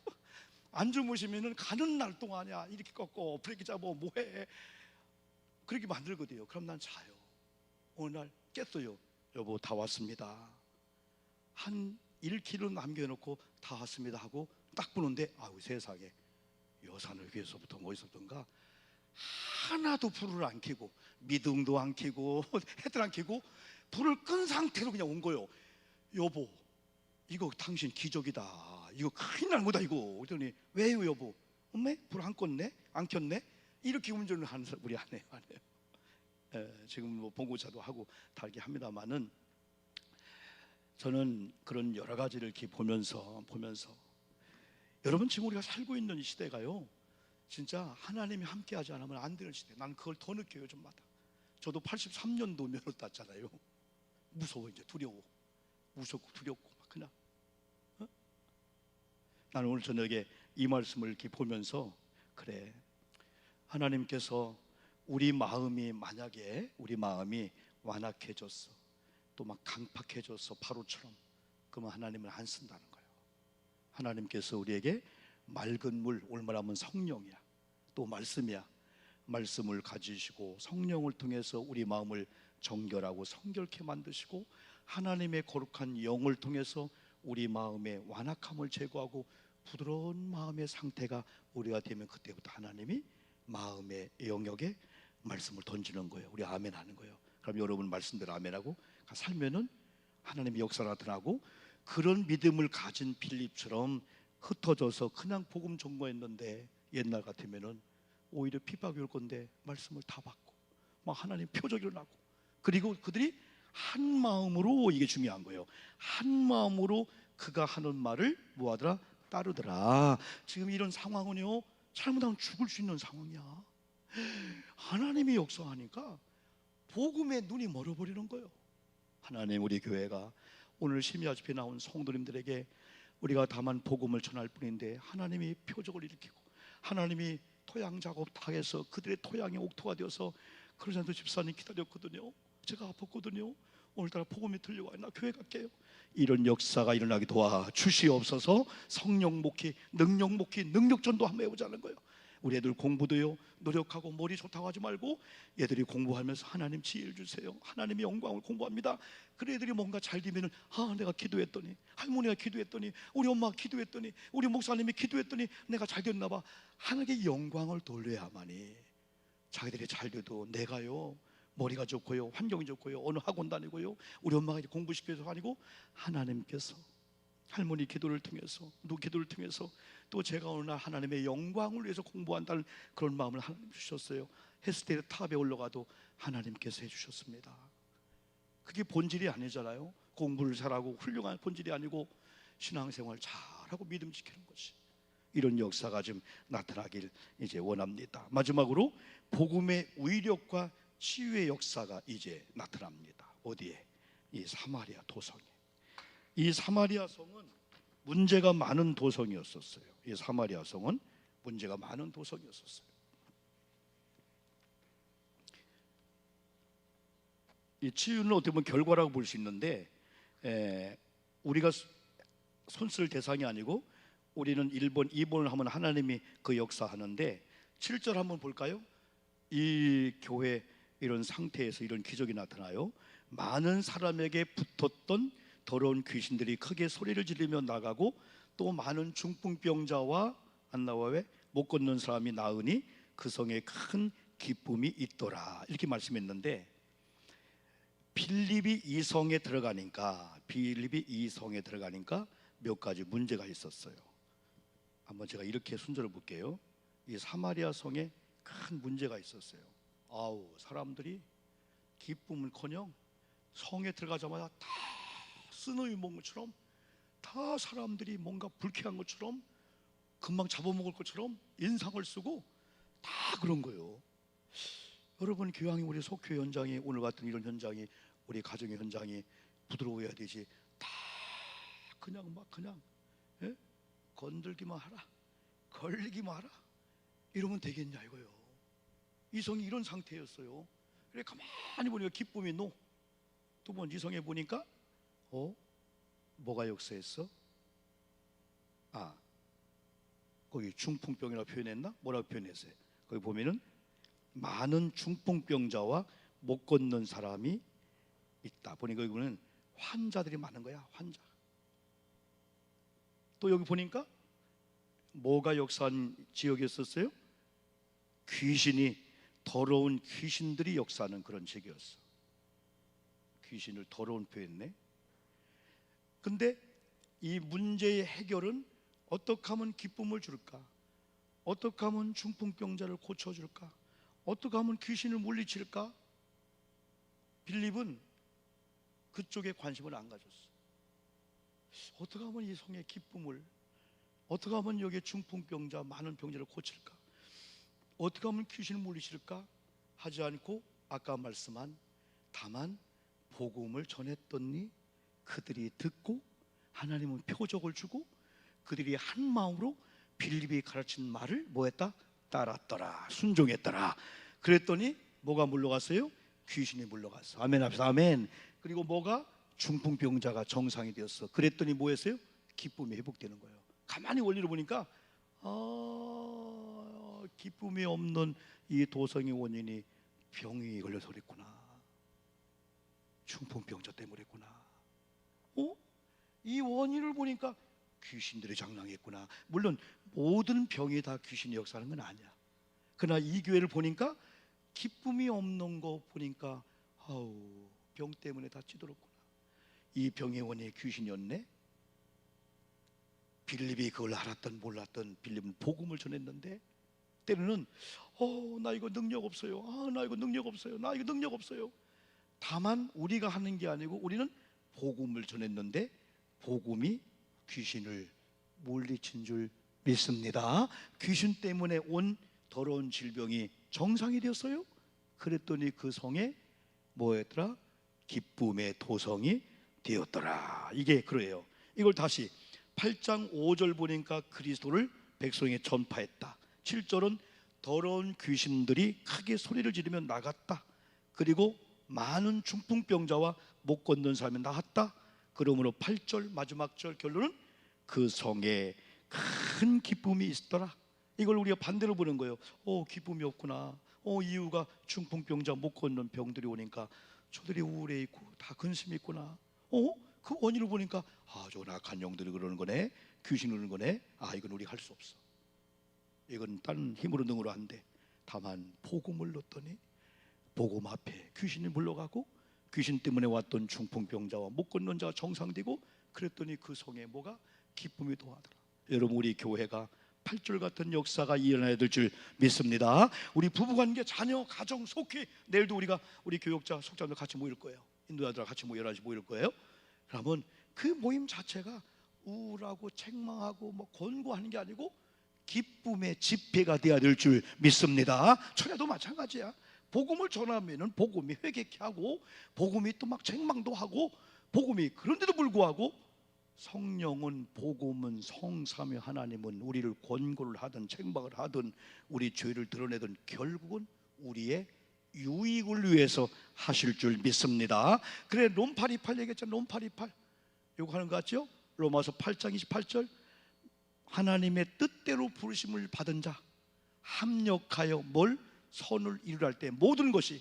안 주무시면은 가는 날 동안이야 이렇게 꺾고 브레이크 잡고 뭐해 그렇게 만들거든요. 그럼 난 자요. 어느 날 깼어요. 여보 다 왔습니다. 한 1km 남겨놓고 다 왔습니다 하고 딱 보는데 아우 세상에 여산을 위해서부터 어디서부터인가 하나도 불을 안 켜고 미등도 안 켜고 헤드를 안 켜고 불을 끈 상태로 그냥 온 거예요. 여보 이거 당신 기적이다. 이거 큰일 난 거다 이거. 그랬더니 왜요 여보? 엄마 불 안 껐네? 안 켰네? 이렇게 운전을 하는 우리 아내예요. 지금 뭐 봉고차도 하고 다 이렇게 합니다만은 저는 그런 여러 가지를 이렇게 보면서 여러분 지금 우리가 살고 있는 이 시대가요 진짜 하나님이 함께하지 않으면 안 되는 시대. 난 그걸 더 느껴요 요즘마다. 저도 83년도 면허 땄잖아요. 무서워 이제 두려워. 무섭고 두렵고 막 그냥 나는 오늘 저녁에 이 말씀을 이렇게 보면서 그래 하나님께서 우리 마음이 만약에 우리 마음이 완악해졌어 또 막 강팍해졌어 바로처럼 그러면 하나님은 안 쓴다는 거예요. 하나님께서 우리에게 맑은 물 얼마나 하면 성령이야 또 말씀이야 말씀을 가지시고 성령을 통해서 우리 마음을 정결하고 성결케 만드시고 하나님의 거룩한 영을 통해서 우리 마음의 완악함을 제거하고 부드러운 마음의 상태가 우리가 되면 그때부터 하나님이 마음의 영역에 말씀을 던지는 거예요. 우리 아멘 하는 거예요. 그럼 여러분 말씀대로 아멘하고 살면은 하나님의 역사가 나타나고 그런 믿음을 가진 빌립처럼 흩어져서 그냥 복음 전거했는데 옛날 같으면은 오히려 핍박이 올 건데 말씀을 다 받고 막 하나님 표적이 일어나고 그리고 그들이 한 마음으로 이게 중요한 거예요. 한 마음으로 그가 하는 말을 뭐하더라? 따르더라. 지금 이런 상황은요 잘못하면 죽을 수 있는 상황이야. 하나님이 역사하니까 복음에 눈이 멀어버리는 거예요. 하나님 우리 교회가 오늘 심야 집회 나온 성도님들에게 우리가 다만 복음을 전할 뿐인데 하나님이 표적을 일으키고 하나님이 토양 작업 다 해서 그들의 토양이 옥토가 되어서 크루잔도 집사님 기다렸거든요. 제가 아팠거든요. 오늘따라 복음이 들려와요. 나 교회 갈게요. 이런 역사가 일어나게 도와주시옵소서. 성령 목회, 능력 목회, 능력전도 한번 해보자는 거예요. 우리 애들 공부도요 노력하고 머리 좋다고 하지 말고 얘들이 공부하면서 하나님 지혜를 주세요. 하나님의 영광을 공부합니다. 그래 애들이 뭔가 잘 되면은 내가 기도했더니 할머니가 기도했더니 우리 엄마가 기도했더니 우리 목사님이 기도했더니 내가 잘 됐나 봐. 하나님께 영광을 돌려야만이 자기들이 잘 돼도 내가요 머리가 좋고요 환경이 좋고요 어느 학원 다니고요 우리 엄마가 공부시켜서 아니고 하나님께서 할머니 기도를 통해서 누구 기도를 통해서 또 제가 어느 날 하나님의 영광을 위해서 공부한다는 그런 마음을 하나님 주셨어요. 헤스테르 탑에 올라가도 하나님께서 해주셨습니다. 그게 본질이 아니잖아요. 공부를 잘하고 훌륭한 본질이 아니고 신앙생활 잘하고 믿음 지키는 것이 이런 역사가 좀 나타나길 이제 원합니다. 마지막으로 복음의 위력과 치유의 역사가 이제 나타납니다. 어디에? 이 사마리아 도성에. 이 사마리아 성은 문제가 많은 도성이었었어요. 이 사마리아 성은 문제가 많은 도성이었었어요. 이 치유는 어떻게 보면 결과라고 볼 수 있는데, 우리가 손 쓸 대상이 아니고 우리는 1번, 2번을 하면 하나님이 그 역사하는데, 7절 한번 볼까요? 이 교회 이런 상태에서 이런 기적이 나타나요. 많은 사람에게 붙었던 더러운 귀신들이 크게 소리를 지르며 나가고, 또 많은 중풍병자와 안 나와요? 못 걷는 사람이 나으니 그 성에 큰 기쁨이 있더라, 이렇게 말씀했는데, 빌립이 이 성에 들어가니까 몇 가지 문제가 있었어요. 한번 제가 이렇게 순서를 볼게요. 이 사마리아 성에 큰 문제가 있었어요. 사람들이 기쁨은커녕 성에 들어가자마자 다 쓰느이 먹은 것처럼, 다 사람들이 뭔가 불쾌한 것처럼, 금방 잡아먹을 것처럼 인상을 쓰고 다 그런 거예요. 여러분, 교양이 우리 속교 현장이, 오늘 같은 이런 현장이, 우리 가정의 현장이 부드러워야 되지. 다 그냥 건들기만 하라, 걸리기만 하라, 이러면 되겠냐 이거요. 이 성이 이런 상태였어요. 그래 가만히 보니까 기쁨이 노. 두 번 이성에 보니까 뭐가 역사했어? 거기 중풍병이라고 표현했나? 뭐라고 표현했어요? 거기 보면은 많은 중풍병자와 못 걷는 사람이 있다. 보니까 이거는 환자들이 많은 거야, 환자. 또 여기 보니까 뭐가 역사한 지역이었었어요? 더러운 귀신들이 역사하는 그런 지역이었어. 귀신을 더러운 표현했네. 근데 이 문제의 해결은 어떻게 하면 기쁨을 줄까? 어떻게 하면 중풍병자를 고쳐줄까? 어떻게 하면 귀신을 물리칠까? 빌립은 그쪽에 관심을 안 가졌어. 어떻게 하면 이 성의 기쁨을, 어떻게 하면 여기에 중풍병자, 많은 병자를 고칠까? 어떻게 하면 귀신을 물리칠까? 하지 않고 아까 말씀한, 다만 복음을 전했더니 그들이 듣고 하나님은 표적을 주고 그들이 한 마음으로 빌립이 가르친 말을 뭐했다? 따랐더라, 순종했더라. 그랬더니 뭐가 물러갔어요? 귀신이 물러갔어. 아멘 합시다. 아멘. 그리고 뭐가? 중풍병자가 정상이 되었어. 그랬더니 뭐했어요? 기쁨이 회복되는 거예요. 가만히 원리를 보니까 기쁨이 없는 이 도성의 원인이 병이 걸려서 그랬구나. 중풍병자 때문에 그랬구나. 이 원인을 보니까 귀신들이 장난했구나. 물론 모든 병이 다 귀신이 역사하는 건 아니야. 그러나 이 교회를 보니까 기쁨이 없는 거 보니까 병 때문에 다 찌들었구나. 이 병의 원인이 귀신이었네. 빌립이 그걸 알았던 몰랐던 빌립은 복음을 전했는데, 때로는 나 이거 능력 없어요. 나 이거 능력 없어요. 나 이거 능력 없어요. 다만 우리가 하는 게 아니고 우리는 복음을 전했는데 복음이 귀신을 물리친 줄 믿습니다. 귀신 때문에 온 더러운 질병이 정상이 되었어요. 그랬더니 그 성에 뭐였더라? 기쁨의 도성이 되었더라. 이게 그래요. 이걸 다시 8장 5절 보니까 그리스도를 백성에 전파했다. 7절은 더러운 귀신들이 크게 소리를 지르며 나갔다. 그리고 많은 중풍병자와 못 걷는 사람이 나갔다. 그러므로 8절 마지막 절 결론은 그 성에 큰 기쁨이 있더라. 이걸 우리가 반대로 보는 거예요. 기쁨이 없구나. 이유가 중풍병자 못 걷는 병들이 오니까 저들이 우울해 있고 다 근심이 있구나. 그 원인을 보니까 저 악한 영들이 그러는 거네, 귀신 오는 거네. 이건 우리가 할 수 없어. 이건 다른 힘으로 능으로 안 돼. 다만 복음을 넣었더니 복음 앞에 귀신이 물러가고 귀신 때문에 왔던 중풍병자와 못 걷는 자가 정상되고, 그랬더니 그 성에 뭐가? 기쁨이 도하더라. 여러분, 우리 교회가 8절 같은 역사가 일어나야 될 줄 믿습니다. 우리 부부관계, 자녀, 가정, 속회, 내일도 우리 교육자, 속자들 같이 모일 거예요. 인도자들 같이 모일 거예요. 그러면 그 모임 자체가 우울하고 책망하고 권고하는 게 아니고 기쁨의 집회가 되어야 될 줄 믿습니다. 철야도 마찬가지야. 복음을 전하면은 복음이 회개케 하고, 복음이 또 막 책망도 하고, 복음이 그런데도 불구하고 성령은, 복음은, 성삼위 하나님은 우리를 권고를 하든 책망을 하든 우리 죄를 드러내든 결국은 우리의 유익을 위해서 하실 줄 믿습니다. 그래, 롬 8:28 얘기했잖아요. 롬 8:28 요거 하는 거 같죠? 로마서 8장 28절 하나님의 뜻대로 부르심을 받은 자 합력하여 뭘? 선을 이루려 할 때 모든 것이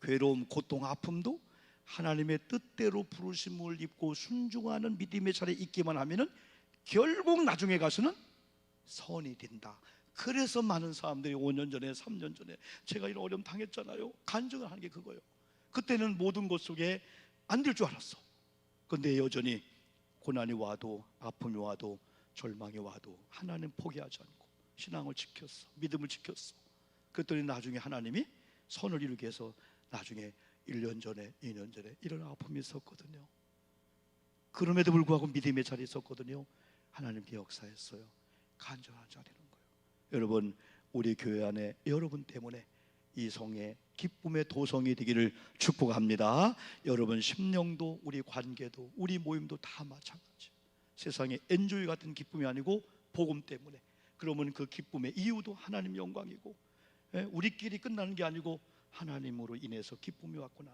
괴로움, 고통, 아픔도 하나님의 뜻대로 부르심을 입고 순종하는 믿음의 자리에 있기만 하면은 결국 나중에 가서는 선이 된다. 그래서 많은 사람들이 5년 전에 3년 전에 제가 이런 어려움 당했잖아요. 간증을 하는 게 그거예요. 그때는 모든 것 속에 안 될 줄 알았어. 근데 여전히 고난이 와도 아픔이 와도 절망이 와도 하나님 포기하지 않고 신앙을 지켰어. 믿음을 지켰어. 그랬더니 나중에 하나님이 선을 이루게 해서 나중에 1년 전에 2년 전에 이런 아픔이 있었거든요. 그럼에도 불구하고 믿음의 자리에 있었거든요. 하나님께 역사했어요. 간절한 자리는 거예요. 여러분, 우리 교회 안에 여러분 때문에 이 성에 기쁨의 도성이 되기를 축복합니다. 여러분 심령도 우리 관계도 우리 모임도 다 마찬가지. 세상에 엔조이 같은 기쁨이 아니고 복음 때문에. 그러면 그 기쁨의 이유도 하나님 영광이고, 우리끼리 끝나는 게 아니고 하나님으로 인해서 기쁨이 왔구나,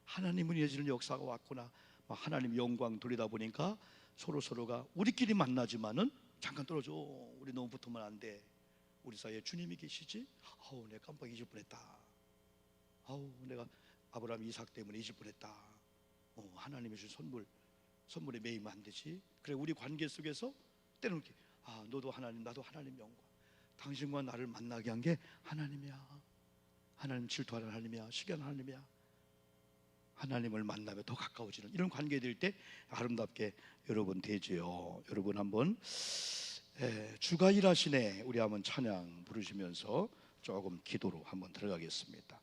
하나님으로 이어지는 역사가 왔구나, 하나님 영광 돌리다 보니까 서로가 우리끼리 만나지만은 잠깐 떨어져. 우리 너무 붙으면 안 돼. 우리 사이에 주님이 계시지? 아우, 내가 깜빡 잊을 뻔했다. 아우, 내가 아브라함 이삭 때문에 잊을 뻔했다. 하나님이 주신 선물에 매이면 안 되지. 그래, 우리 관계 속에서 때로는 이렇게, 너도 하나님, 나도 하나님 영광. 당신과 나를 만나게 한 게 하나님이야. 하나님 질투하는 하나님이야. 시기하는 하나님이야. 하나님을 만나며 더 가까워지는 이런 관계 될 때 아름답게 여러분 되지요. 여러분 한번 주가 일하시네 우리 한번 찬양 부르시면서 조금 기도로 한번 들어가겠습니다.